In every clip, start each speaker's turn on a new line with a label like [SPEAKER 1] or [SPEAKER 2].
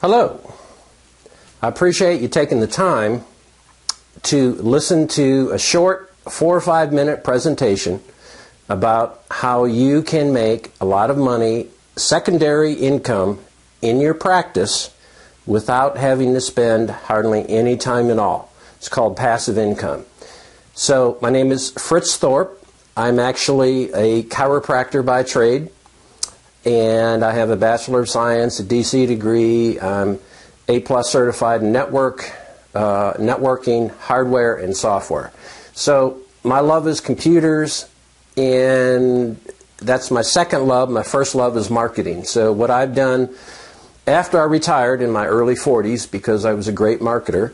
[SPEAKER 1] Hello. I appreciate you taking the time to listen to a short 4 or 5 minute presentation about how you can make a lot of money, secondary income in your practice without having to spend hardly any time at all. It's called passive income. So my name is Fritz Thorpe. I'm actually a chiropractor by trade, and I have a Bachelor of Science, a DC degree. I'm A+ certified in networking, hardware, and software. So my love is computers, and that's my second love. My first love is marketing. So what I've done after I retired in my early 40s, because I was a great marketer,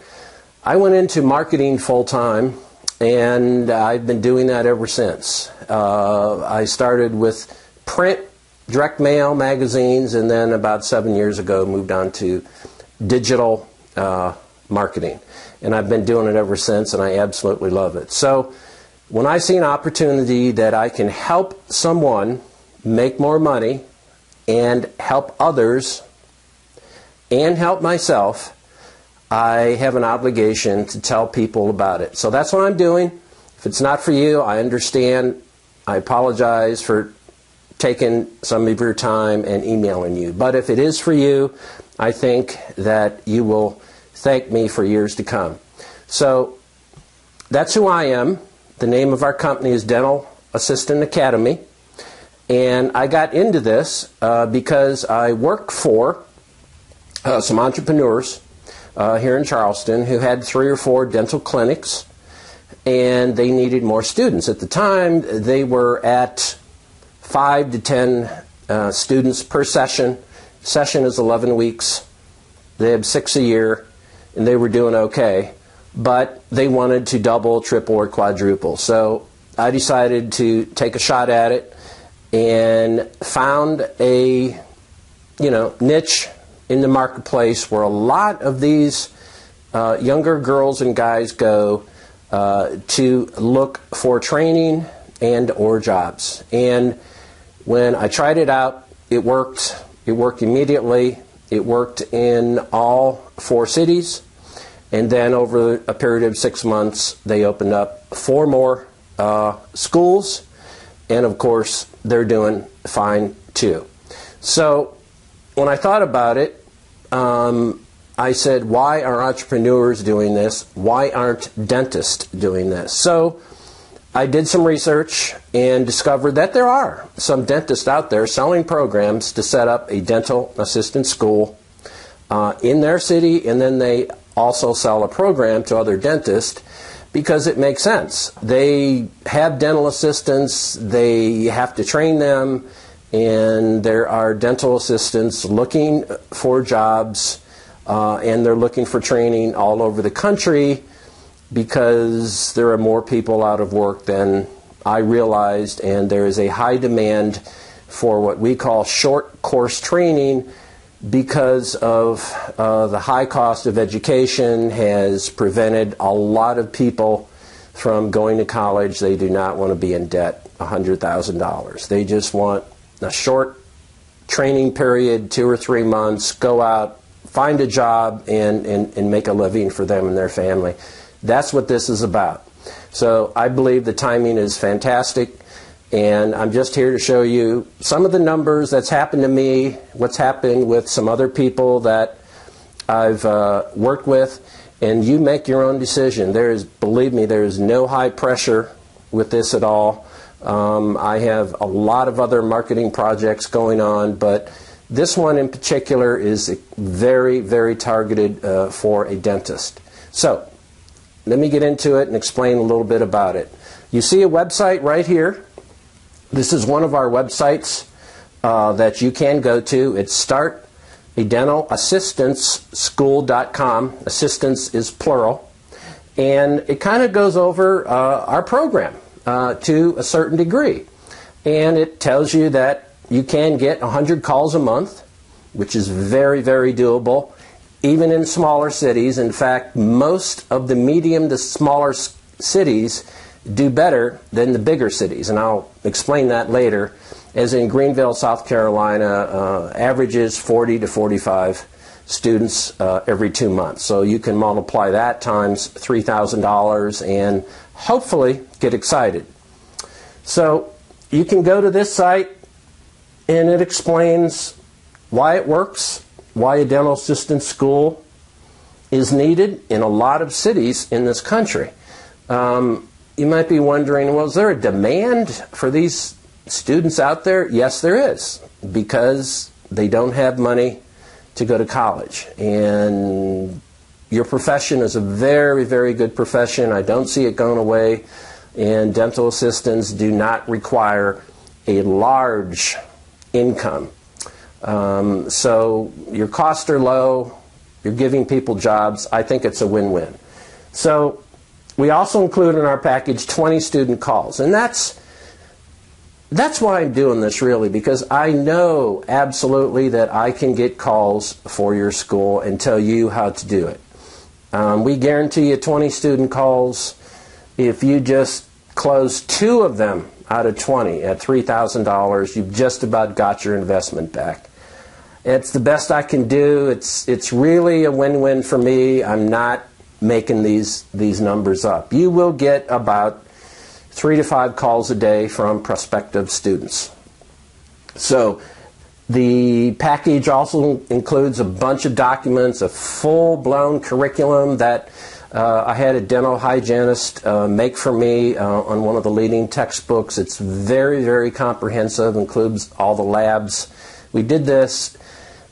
[SPEAKER 1] I went into marketing full-time, and I've been doing that ever since. I started with print, direct mail, magazines, and then about 7 years ago moved on to digital marketing. And I've been doing it ever since, and I absolutely love it. So when I see an opportunity that I can help someone make more money and help others and help myself, I have an obligation to tell people about it. So that's what I'm doing. If it's not for you, I understand. I apologize for taking some of your time and emailing you. But if it is for you, I think that you will thank me for years to come. So that's who I am. The name of our company is Dental Assistant Academy. And I got into this because I work for some entrepreneurs here in Charleston who had 3 or 4 dental clinics, and they needed more students. At the time, they were at 5 to 10 students per session. Session is 11 weeks. They had 6 a year, and they were doing okay. But they wanted to double, triple, or quadruple. So I decided to take a shot at it and found a niche in the marketplace where a lot of these younger girls and guys go to look for training and or jobs. And when I tried it out, it worked. It worked immediately. It worked in all 4 cities. And then over a period of 6 months, they opened up 4 more schools. And of course, they're doing fine too. So when I thought about it, I said, why are entrepreneurs doing this? Why aren't dentists doing this? So I did some research and discovered that there are some dentists out there selling programs to set up a dental assistant school in their city, and then they also sell a program to other dentists because it makes sense. They have dental assistants, they have to train them, and there are dental assistants looking for jobs, and they're looking for training all over the country because there are more people out of work than I realized, and there is a high demand for what we call short course training because of the high cost of education has prevented a lot of people from going to college. They do not want to be in debt $100,000. They just want a short training period, 2 or 3 months, go out, find a job, and make a living for them and their family. That's what this is about. So I believe the timing is fantastic, and I'm just here to show you some of the numbers that's happened to me, what's happened with some other people that I've worked with, and you make your own decision. Believe me, there is no high pressure with this at all. I have a lot of other marketing projects going on, but this one in particular is very, very targeted for a dentist. So let me get into it and explain a little bit about it. You see a website right here. This is one of our websites that you can go to. It's startadentalassistanceschool.com. Assistance is plural. And it kind of goes over our program to a certain degree. And it tells you that you can get 100 calls a month, which is very, very doable, even in smaller cities. In fact, most of the medium to smaller cities do better than the bigger cities, and I'll explain that later. As in Greenville, South Carolina, averages 40 to 45 students every 2 months. So you can multiply that times $3,000 and hopefully get excited. So you can go to this site and it explains why it works, why a dental assistant school is needed in a lot of cities in this country. You might be wondering, well, is there a demand for these students out there? Yes, there is, because they don't have money to go to college. And your profession is a very, very good profession. I don't see it going away. And dental assistants do not require a large income. So your costs are low. You're giving people jobs. I think it's a win-win. So we also include in our package 20 student calls. And that's why I'm doing this, really, because I know absolutely that I can get calls for your school and tell you how to do it. We guarantee you 20 student calls. If you just close 2 of them out of 20 at $3,000, you've just about got your investment back. It's the best I can do. It's really a win-win for me. I'm not making these numbers up. You will get about 3 to 5 calls a day from prospective students. So the package also includes a bunch of documents, a full-blown curriculum that I had a dental hygienist make for me on one of the leading textbooks. It's very, very comprehensive, includes all the labs. We did this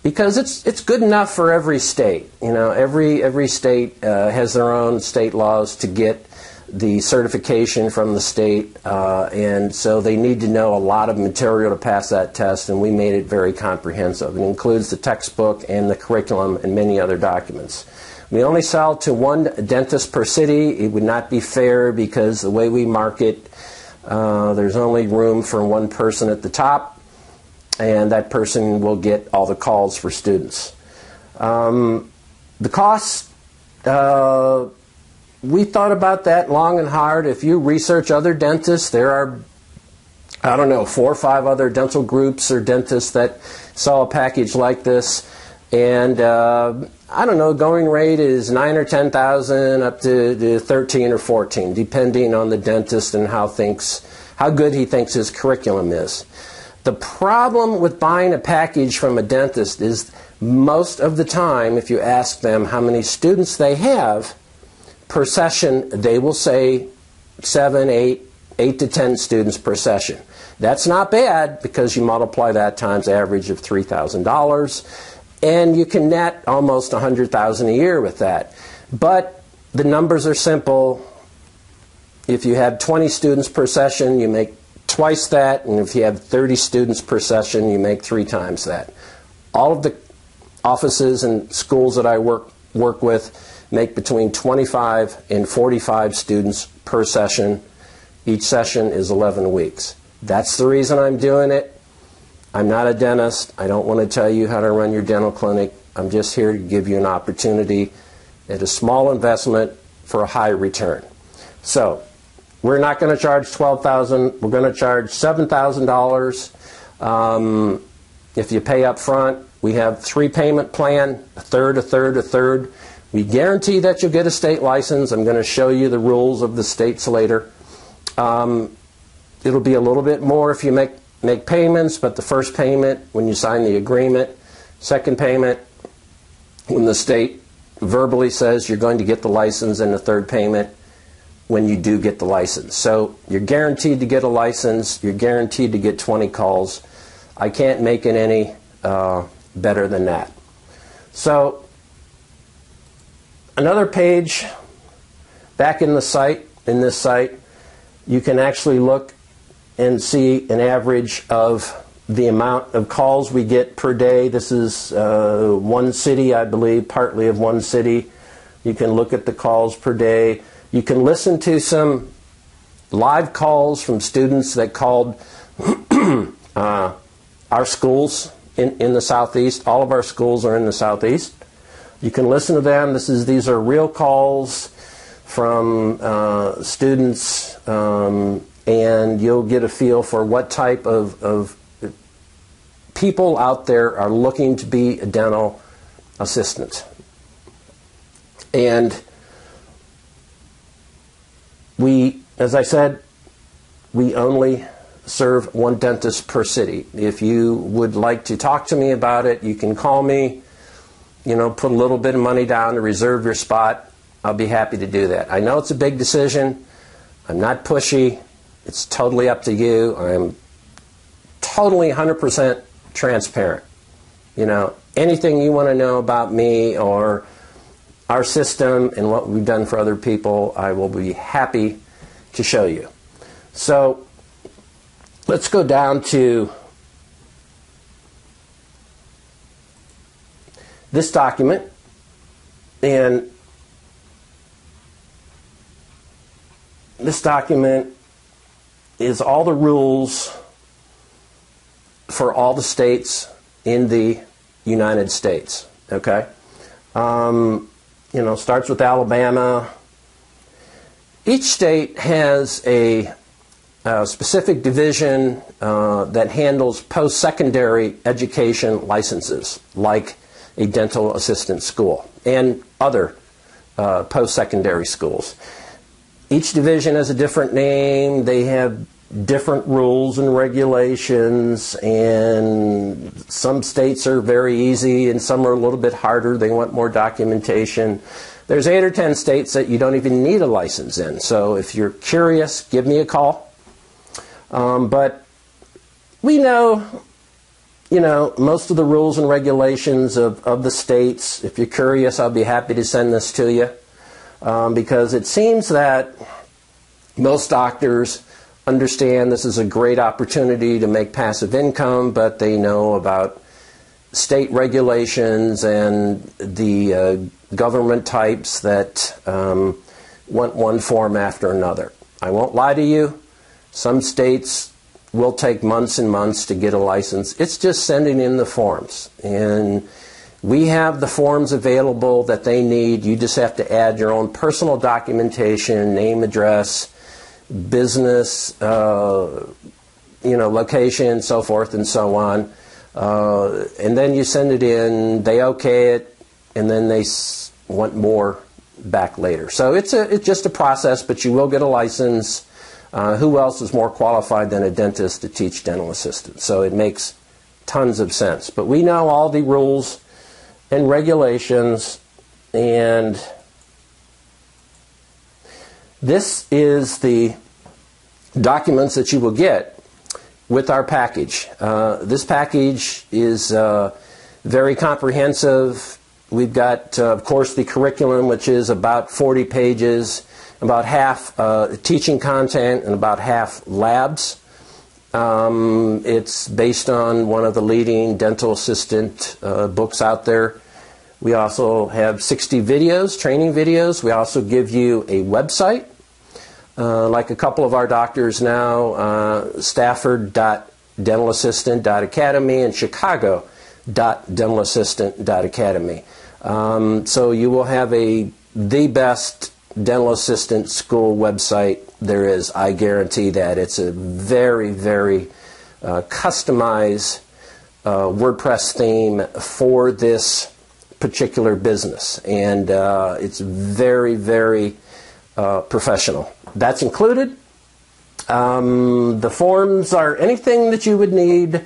[SPEAKER 1] because it's good enough for every state. You know, every state has their own state laws to get the certification from the state, and so they need to know a lot of material to pass that test, and we made it very comprehensive. It includes the textbook and the curriculum and many other documents. We only sell to 1 dentist per city. It would not be fair because the way we market, there's only room for 1 person at the top, and that person will get all the calls for students. The cost, we thought about that long and hard. If you research other dentists, there are, I don't know, 4 or 5 other dental groups or dentists that sell a package like this. And I don't know, going rate is $9,000 or $10,000 up to $13,000 or $14,000, depending on the dentist and how good he thinks his curriculum is. The problem with buying a package from a dentist is most of the time, if you ask them how many students they have per session, they will say 7, 8 to 10 students per session. That's not bad because you multiply that times average of $3,000. And you can net almost $100,000 a year with that. But the numbers are simple. If you have 20 students per session, you make twice that. And if you have 30 students per session, you make 3 times that. All of the offices and schools that I work with make between 25 and 45 students per session. Each session is 11 weeks. That's the reason I'm doing it. I'm not a dentist. I don't want to tell you how to run your dental clinic. I'm just here to give you an opportunity at a small investment for a high return. So we're not going to charge $12,000. We're going to charge $7,000. If you pay up front, we have 3-payment plan, a third, a third, a third. We guarantee that you'll get a state license. I'm going to show you the rules of the states later. It'll be a little bit more if you make payments, but the first payment when you sign the agreement, second payment when the state verbally says you're going to get the license, and the third payment when you do get the license. So you're guaranteed to get a license, you're guaranteed to get 20 calls. I can't make it any better than that. So another page back in this site, you can actually look and see an average of the amount of calls we get per day. This is 1 city, I believe, partly of 1 city. You can look at the calls per day. You can listen to some live calls from students that called our schools in the Southeast. All of our schools are in the Southeast. You can listen to them. These are real calls from students, and you'll get a feel for what type of people out there are looking to be a dental assistant. And we, as I said, we only serve one dentist per city. If you would like to talk to me about it, you can call me, put a little bit of money down to reserve your spot. I'll be happy to do that. I know it's a big decision. I'm not pushy. It's totally up to you. I'm totally 100% transparent. Anything you want to know about me or our system and what we've done for other people, I will be happy to show you. So let's go down to this document, and this document is all the rules for all the states in the United States. Okay? Starts with Alabama. Each state has a specific division that handles post-secondary education licenses, like a dental assistant school and other post-secondary schools. Each division has a different name. They have different rules and regulations, and some states are very easy and some are a little bit harder. They want more documentation. There's 8 or 10 states that you don't even need a license in. So if you're curious, give me a call. But we know, most of the rules and regulations of the states. If you're curious, I'll be happy to send this to you. Because it seems that most doctors understand this is a great opportunity to make passive income, but they know about state regulations and the government types that want one form after another. I won't lie to you. Some states will take months and months to get a license. It's just sending in the forms. And we have the forms available that they need. You just have to add your own personal documentation, name, address, business, location, so forth and so on. And then you send it in, they okay it, and then they want more back later. So it's just a process, but you will get a license. Who else is more qualified than a dentist to teach dental assistants? So it makes tons of sense. But we know all the rules and regulations, and this is the documents that you will get with our package. This package is very comprehensive. We've got, of course, the curriculum, which is about 40 pages, about half teaching content and about half labs. It's based on one of the leading dental assistant books out there. We also have 60 videos, training videos. We also give you a website, like a couple of our doctors now, Stafford.dentalassistant.academy and Chicago.dentalassistant.academy. So you will have the best dental assistant school website there is. I guarantee that. It's a very, very customized WordPress theme for this particular business, and it's very, very professional. That's included. The forms are anything that you would need,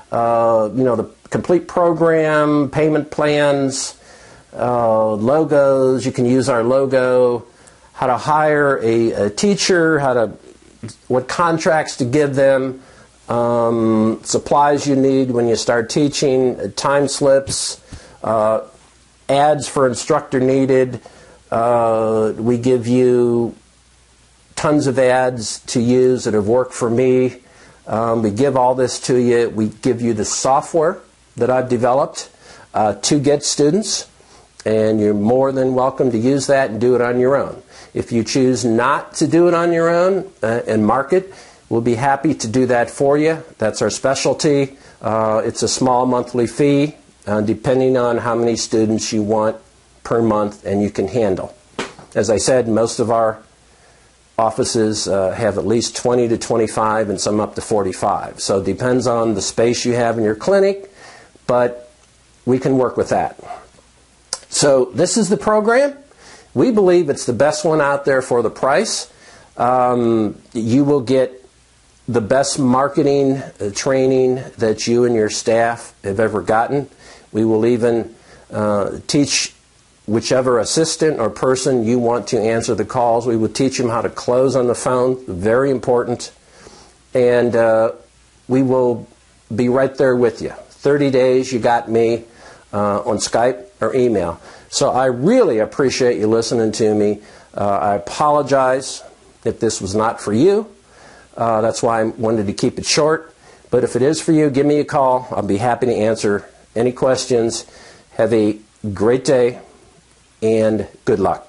[SPEAKER 1] the complete program, payment plans, logos. You can use our logo, how to hire a teacher, what contracts to give them, supplies you need when you start teaching, time slips, ads for instructor needed. We give you tons of ads to use that have worked for me. We give all this to you. We give you the software that I've developed to get students, and you're more than welcome to use that and do it on your own. If you choose not to do it on your own and market, we'll be happy to do that for you. That's our specialty. It's a small monthly fee, depending on how many students you want per month and you can handle. As I said, most of our offices have at least 20 to 25 and some up to 45. So it depends on the space you have in your clinic, but we can work with that. So this is the program. We believe it's the best one out there for the price. You will get the best marketing training that you and your staff have ever gotten. We will even teach whichever assistant or person you want to answer the calls. We will teach them how to close on the phone, very important. And we will be right there with you. 30 days, you got me on Skype or email. So I really appreciate you listening to me. I apologize if this was not for you. That's why I wanted to keep it short. But if it is for you, give me a call. I'll be happy to answer any questions. Have a great day and good luck.